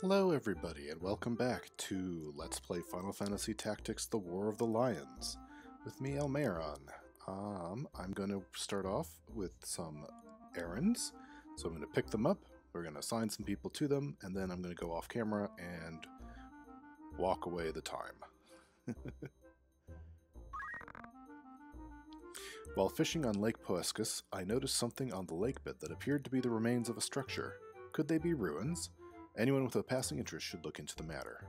Hello everybody, and welcome back to Let's Play Final Fantasy Tactics: The War of the Lions, with me, Elmeron. I'm going to start off with some errands, so I'm going to pick them up, we're going to assign some people to them, and then I'm going to go off camera and walk away the time. While fishing on Lake Poescus, I noticed something on the lake bed that appeared to be the remains of a structure. Could they be ruins? Anyone with a passing interest should look into the matter.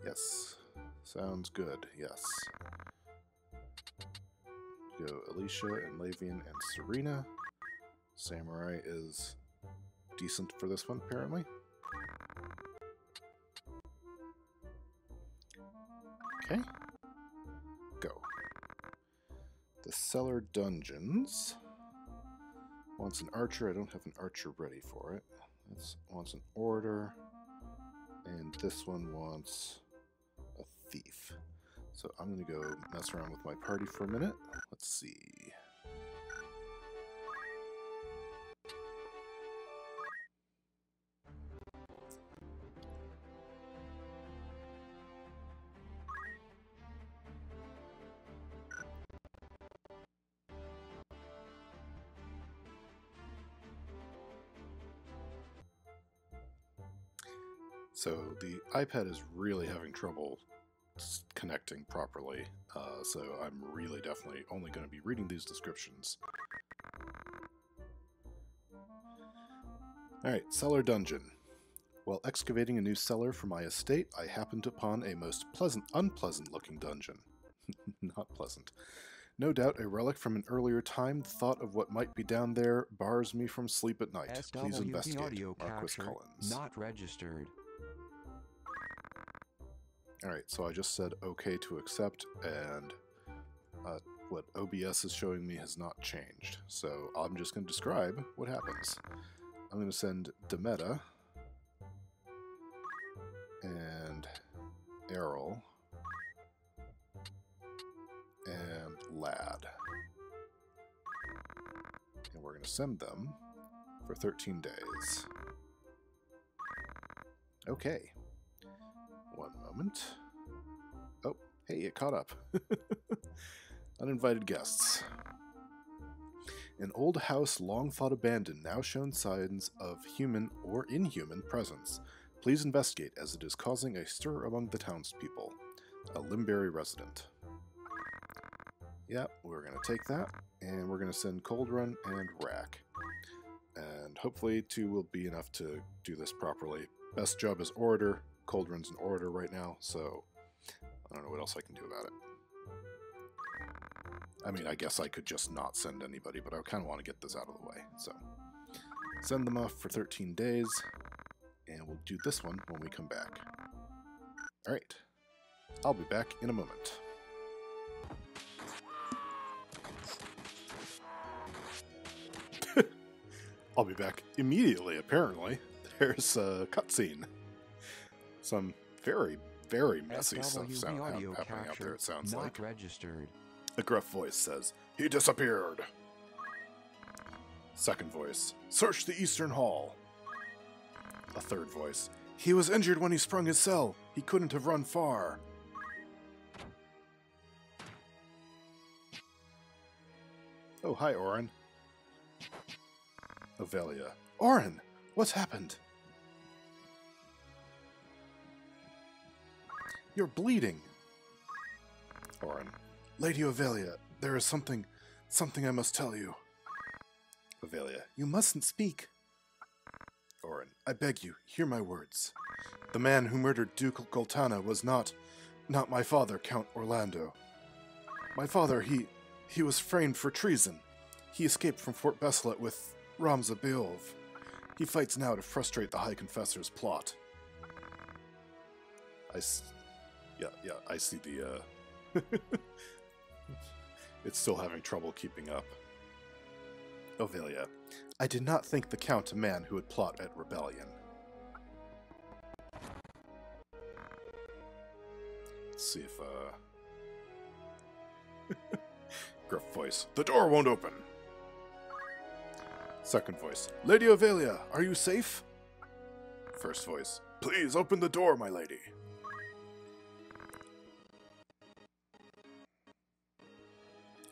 Yes. Sounds good, yes. Go Alicia and Lavian and Serena. Samurai is decent for this one, apparently. Okay. Go. The Cellar Dungeons. Wants an archer. I don't have an archer ready for it. This wants an order, and this one wants a thief. So I'm going to go mess around with my party for a minute. Let's see. So the iPad is really having trouble connecting properly, so I'm really definitely only going to be reading these descriptions. Alright, Cellar Dungeon. While excavating a new cellar for my estate, I happened upon a most unpleasant looking dungeon. Not pleasant. No doubt a relic from an earlier time. The thought of what might be down there bars me from sleep at night. Please investigate. Audio Marquis capture Collins. not registered. Alright, so I just said okay to accept, and what OBS is showing me has not changed. So I'm just going to describe what happens. I'm going to send Demeta and Errol and Lad. And we're going to send them for 13 days. Okay. One moment. Oh, hey, it caught up. Uninvited guests. An old house long thought abandoned, now shown signs of human or inhuman presence. Please investigate, as it is causing a stir among the townspeople. A Limberry resident. Yeah, we're going to take that, and we're going to send Cold Run and Rack. And hopefully 2 will be enough to do this properly. Best job is Orator. Cold Run's an Orator right now, so I don't know what else I can do about it. I mean, I guess I could just not send anybody, but I kind of want to get this out of the way. So, send them off for 13 days, and we'll do this one when we come back. Alright, I'll be back in a moment. I'll be back immediately, apparently. There's a cutscene. Some very, very messy stuff happening out there, it sounds like. Registered. A gruff voice says, "He disappeared." Second voice, "Search the Eastern Hall." A third voice, "He was injured when he sprung his cell. He couldn't have run far." Oh, hi, Orin. Ovelia, "Orin, what's happened?" "You're bleeding." Orin, "Lady Ovelia, there is something I must tell you." Ovelia, "You mustn't speak." Orin, "I beg you, hear my words. The man who murdered Duke Goltana was not my father, Count Orlando. My father, he was framed for treason. He escaped from Fort Besselet with Ramza Beov. He fights now to frustrate the High Confessor's plot." Yeah, I see the, It's still having trouble keeping up. Ovelia, "I did not think the Count a man who would plot at rebellion." Let's see if, Gruff voice, "The door won't open." Second voice, "Lady Ovelia, are you safe?" First voice. Please open the door, my lady.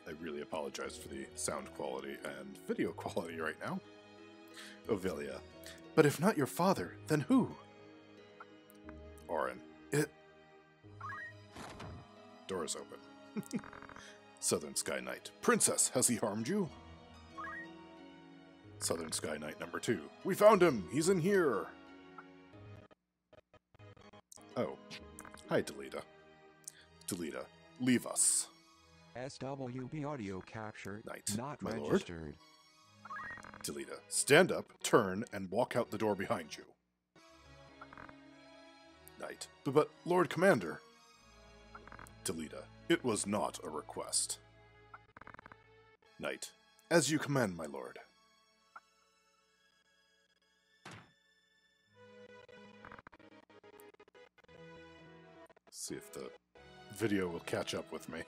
I really apologize for the sound quality and video quality right now. Ophelia. But if not your father, then who? Orin. Door is open. Southern Sky Knight. Princess, has he harmed you? Southern Sky Knight number 2. We found him! He's in here! Oh. Hi, Delita. Delita, leave us. SWB audio capture Knight, not my registered. Lord. Delita, stand up, turn, and walk out the door behind you. Knight, but Lord Commander. Delita, it was not a request. Knight, as you command, my lord. See if the video will catch up with me.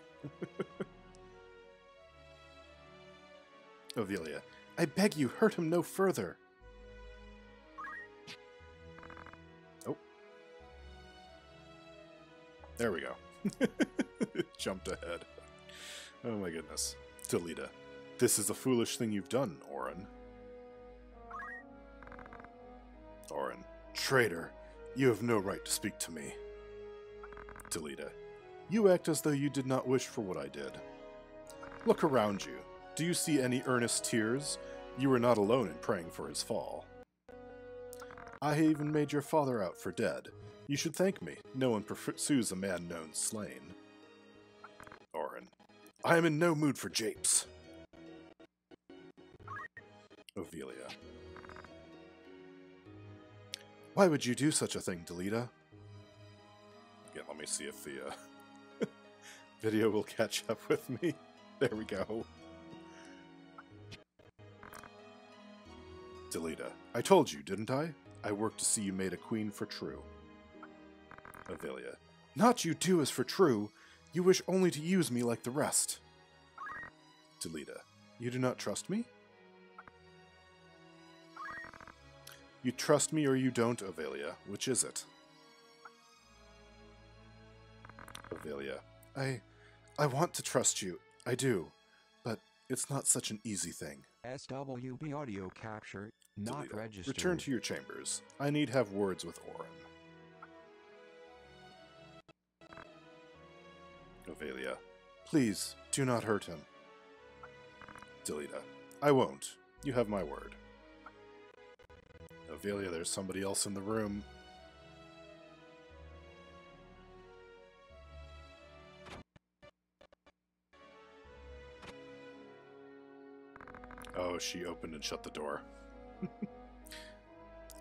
Ophelia, I beg you, hurt him no further. Oh. There we go. Jumped ahead. Oh my goodness. Delita, this is a foolish thing you've done, Orin. Orin, traitor, you have no right to speak to me. Delita, you act as though you did not wish for what I did. Look around you. Do you see any earnest tears? You were not alone in praying for his fall. I even made your father out for dead. You should thank me. No one pursues a man known slain. Orin, I am in no mood for japes. Ophelia. Why would you do such a thing, Delita? Again, let me see if the video will catch up with me. There we go. Delita, I told you, didn't I? I worked to see you made a queen for true. Ophelia, not you do as for true. You wish only to use me like the rest. Delita, you do not trust me? You trust me or you don't, Ophelia. Which is it? Ophelia, I want to trust you. I do. But it's not such an easy thing. SWB audio capture not Delita, registered. return to your chambers. I need have words with Orin. Ophelia, please, do not hurt him. Delita, I won't. You have my word. Ophelia, there's somebody else in the room. Oh, she opened and shut the door.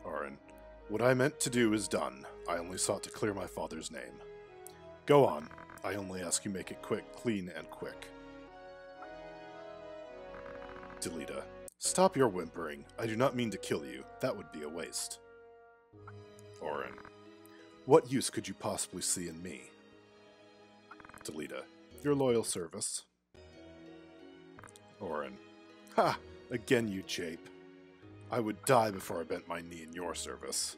Orin, what I meant to do is done. I only sought to clear my father's name. Go on. I only ask you make it quick, clean, and quick. Delita, stop your whimpering. I do not mean to kill you. That would be a waste. Orin, what use could you possibly see in me? Delita, your loyal service. Orin, ha! Again you jape. I would die before I bent my knee in your service.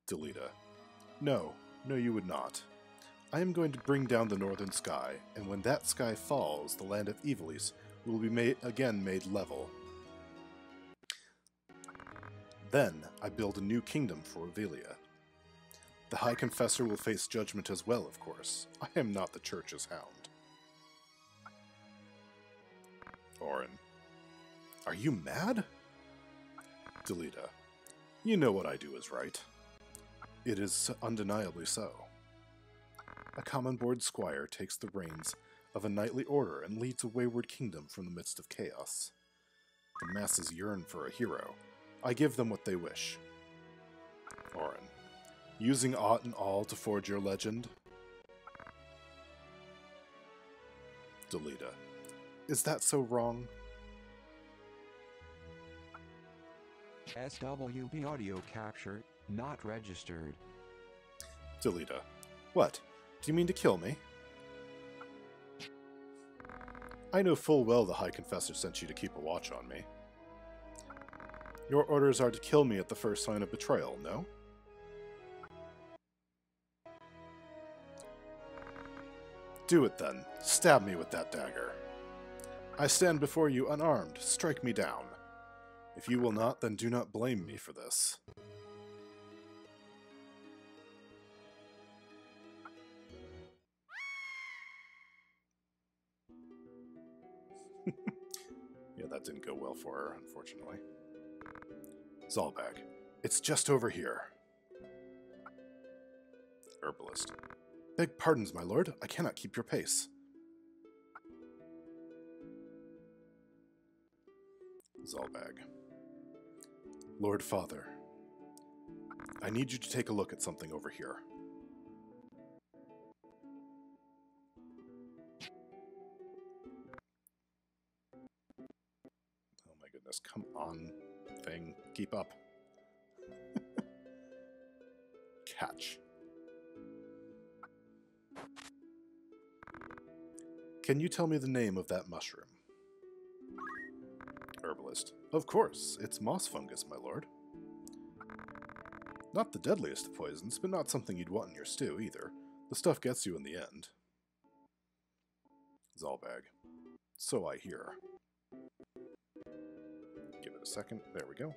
Delita, no, you would not. I am going to bring down the northern sky, and when that sky falls, the land of Evilis will be again made level. Then I build a new kingdom for Ophelia. The High Confessor will face judgment as well, of course. I am not the Church's hound. Orin, are you mad? Delita, you know what I do is right. It is undeniably so. A common board squire takes the reins of a knightly order and leads a wayward kingdom from the midst of chaos. The masses yearn for a hero. I give them what they wish. Orin, using aught and all to forge your legend? Delita, is that so wrong? SWB audio capture not registered. Delita, what? Do you mean to kill me? I know full well the High Confessor sent you to keep a watch on me. Your orders are to kill me at the first sign of betrayal, no? Do it then. Stab me with that dagger. I stand before you unarmed. Strike me down. If you will not, then do not blame me for this. Yeah, that didn't go well for her, unfortunately. Zalbaag. It's just over here. Herbalist. Beg pardons, my lord. I cannot keep your pace. Zalbaag. Lord Father, I need you to take a look at something over here. Oh my goodness, come on, thing. Keep up. Catch. Can you tell me the name of that mushroom? Herbalist. Of course, it's moss fungus, my lord. Not the deadliest of poisons, but not something you'd want in your stew, either. The stuff gets you in the end. Zalbaag. So I hear. Give it a second. There we go.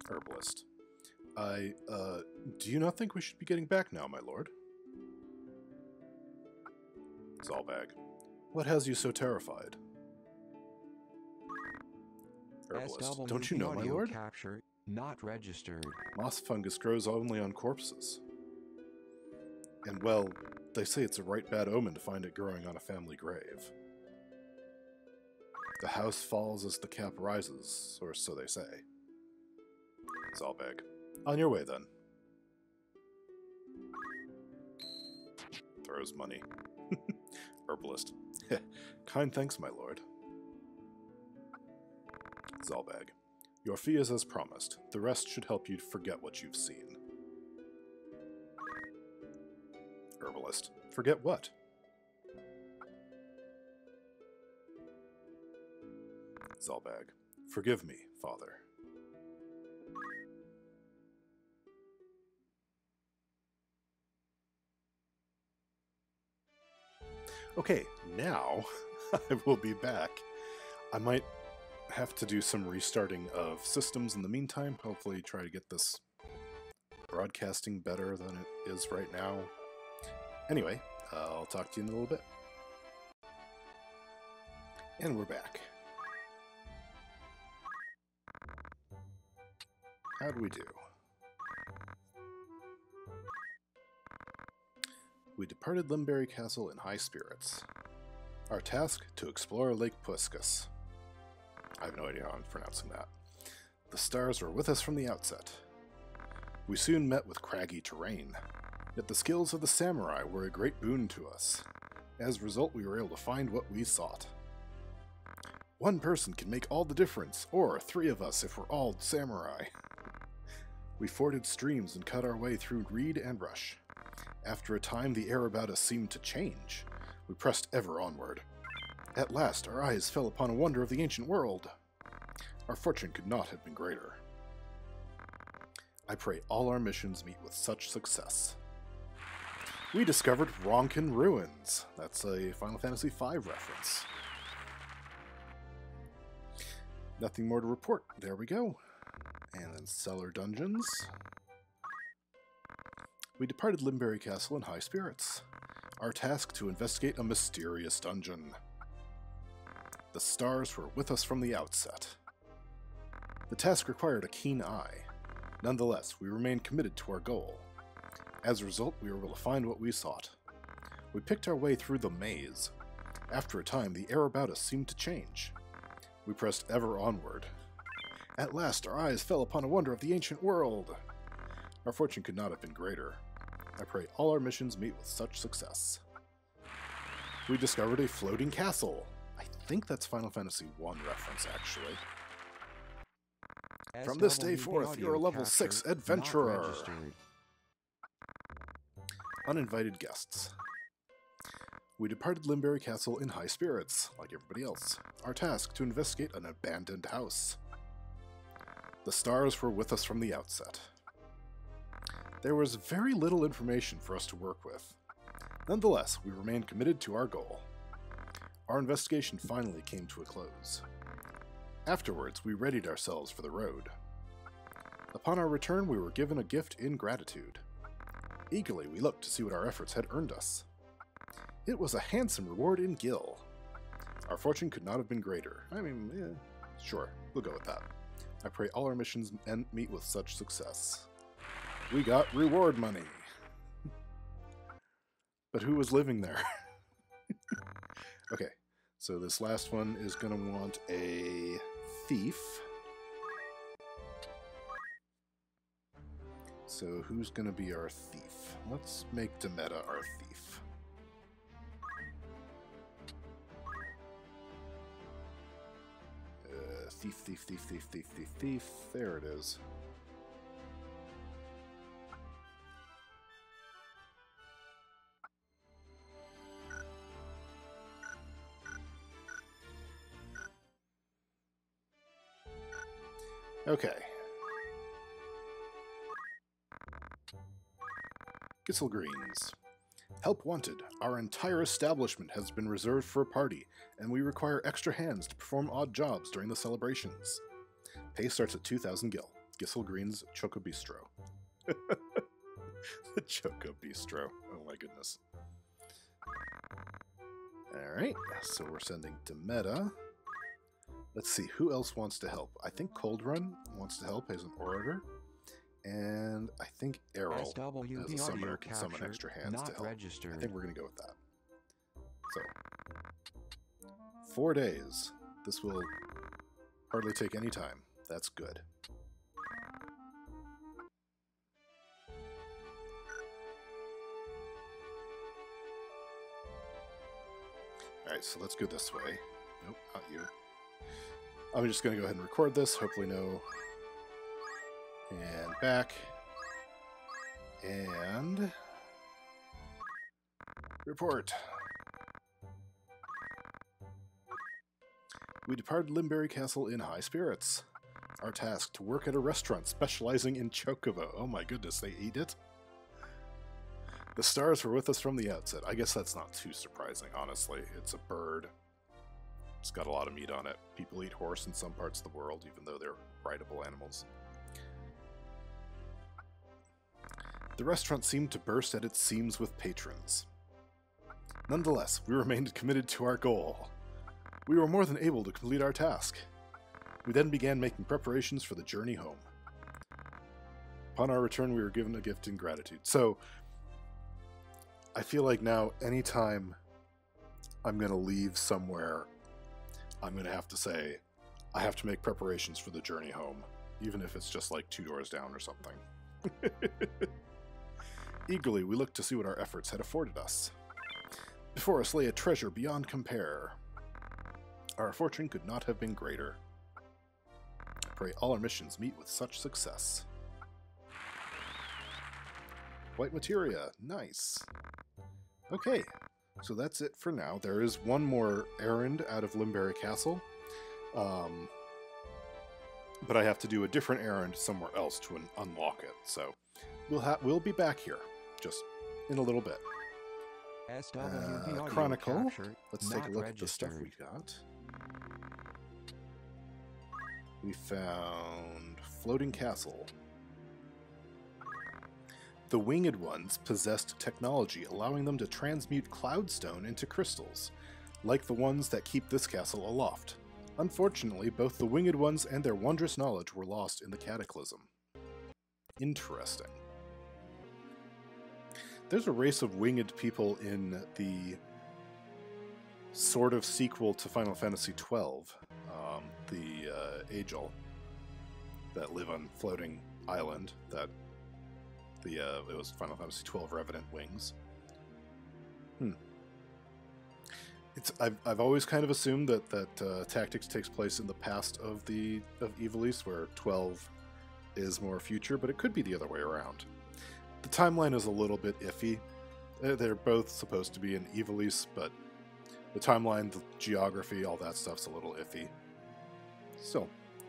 Herbalist. Do you not think we should be getting back now, my lord? Zalbaag. What has you so terrified? Herbalist. Don't you know, my lord? Capture not registered. Moss fungus grows only on corpses. And, well, they say it's a right bad omen to find it growing on a family grave. The house falls as the cap rises, or so they say. Zalbaag. On your way, then. Throws money. Herbalist. Kind thanks, my lord. Zalbaag. Your fee is as promised. The rest should help you forget what you've seen. Herbalist. Forget what? Zalbaag. Forgive me, father. Okay, now I will be back. I might have to do some restarting of systems in the meantime. Hopefully try to get this broadcasting better than it is right now. Anyway, I'll talk to you in a little bit. And we're back. How do we do? We departed Limberry Castle in high spirits. Our task, to explore Lake Puskus. I have no idea how I'm pronouncing that. The stars were with us from the outset. We soon met with craggy terrain, yet the skills of the samurai were a great boon to us. As a result, we were able to find what we sought. One person can make all the difference, or 3 of us if we're all samurai. We forded streams and cut our way through reed and rush. After a time, the air about us seemed to change. We pressed ever onward. At last, our eyes fell upon a wonder of the ancient world. Our fortune could not have been greater. I pray all our missions meet with such success. We discovered Ronkin Ruins. That's a Final Fantasy V reference. Nothing more to report. There we go. And then cellar dungeons. We departed Limberry Castle in high spirits. Our task to investigate a mysterious dungeon. The stars were with us from the outset. The task required a keen eye. Nonetheless, we remained committed to our goal. As a result, we were able to find what we sought. We picked our way through the maze. After a time, the air about us seemed to change. We pressed ever onward. At last, our eyes fell upon a wonder of the ancient world. Our fortune could not have been greater. I pray all our missions meet with such success. We discovered a floating castle. I think that's Final Fantasy I reference, actually. From this day forth, you're a level 6 adventurer. Uninvited guests. We departed Limberry Castle in high spirits, like everybody else. Our task, to investigate an abandoned house. The stars were with us from the outset. There was very little information for us to work with. Nonetheless, we remained committed to our goal. Our investigation finally came to a close. Afterwards, we readied ourselves for the road. Upon our return, we were given a gift in gratitude. Eagerly, we looked to see what our efforts had earned us. It was a handsome reward in gil. Our fortune could not have been greater. I mean, sure, we'll go with that. I pray all our missions meet with such success. We got reward money. But who was living there? Okay, so this last one is going to want a thief. So who's going to be our thief? Let's make Delita our thief. Thief, thief, thief, thief, thief, thief, thief. There it is. Okay. Gissel Greens. Help wanted. Our entire establishment has been reserved for a party, and we require extra hands to perform odd jobs during the celebrations. Pay starts at 2,000 gil. Gissel Greens Choco Bistro. The Choco Bistro. Oh my goodness. Alright, so we're sending Delita. Let's see, who else wants to help? I think Cold Run wants to help as an orator. And I think Errol as a summoner can summon extra hands to help. Registered. I think we're going to go with that. So, 4 days. This will hardly take any time. That's good. Alright, so let's go this way. Nope, not you. I'm just going to go ahead and record this. Hopefully no... And back. And... report. We departed Limberry Castle in high spirits. Our task, to work at a restaurant specializing in chocobo. Oh my goodness, they eat it? The stars were with us from the outset. I guess that's not too surprising, honestly. It's a bird. It's got a lot of meat on it. People eat horse in some parts of the world, even though they're rideable animals. The restaurant seemed to burst at its seams with patrons. Nonetheless, we remained committed to our goal. We were more than able to complete our task. We then began making preparations for the journey home. Upon our return, we were given a gift in gratitude. So, I feel like now, anytime I'm going to leave somewhere, I'm going to have to say, I have to make preparations for the journey home, even if it's just like 2 doors down or something. Eagerly, we looked to see what our efforts had afforded us. Before us lay a treasure beyond compare. Our fortune could not have been greater. I pray all our missions meet with such success. White materia, nice. Okay, so that's it for now. There is one more errand out of Limberry Castle, but I have to do a different errand somewhere else to unlock it. So we'll be back here just in a little bit. Chronicle. Let's take a look at the stuff we got. We found Floating Castle. The Winged Ones possessed technology allowing them to transmute cloudstone into crystals, like the ones that keep this castle aloft. Unfortunately, both the Winged Ones and their wondrous knowledge were lost in the Cataclysm. Interesting. There's a race of winged people in the sort of sequel to Final Fantasy XII, the Agel, that live on floating island. That it was Final Fantasy XII Revenant Wings. I've always kind of assumed that Tactics takes place in the past of Evil East, where 12 is more future, but it could be the other way around. The timeline is a little bit iffy. They're both supposed to be in Evilise, but the timeline, the geography, all that stuff's a little iffy. Still,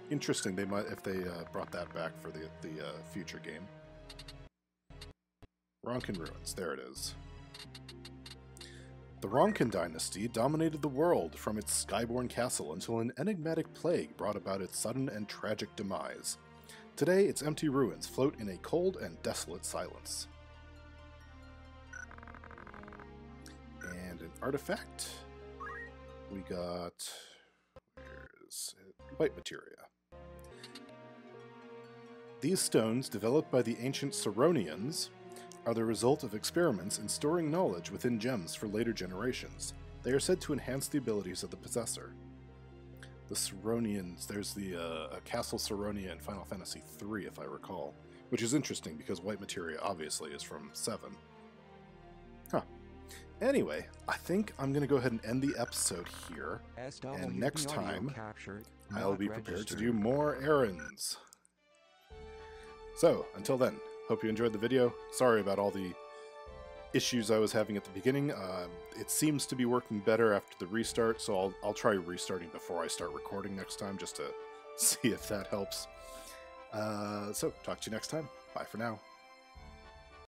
interesting. They might, if they brought that back for the future game. Ronkin Ruins, there it is. The Ronkin dynasty dominated the world from its skyborne castle until an enigmatic plague brought about its sudden and tragic demise. Today, its empty ruins float in a cold and desolate silence. And an artifact. We got... where is it? White materia. These stones, developed by the ancient Saronians, are the result of experiments in storing knowledge within gems for later generations. They are said to enhance the abilities of the possessor. The Saronians, there's the Castle Saronia in Final Fantasy III, if I recall, which is interesting because white materia obviously is from 7. Huh. Anyway, I think I'm going to go ahead and end the episode here, and next time I'll be prepared to do more errands. So, until then, hope you enjoyed the video. Sorry about all the issues I was having at the beginning. It seems to be working better after the restart, so I'll try restarting before I start recording next time, just to see if that helps. So, talk to you next time. Bye for now.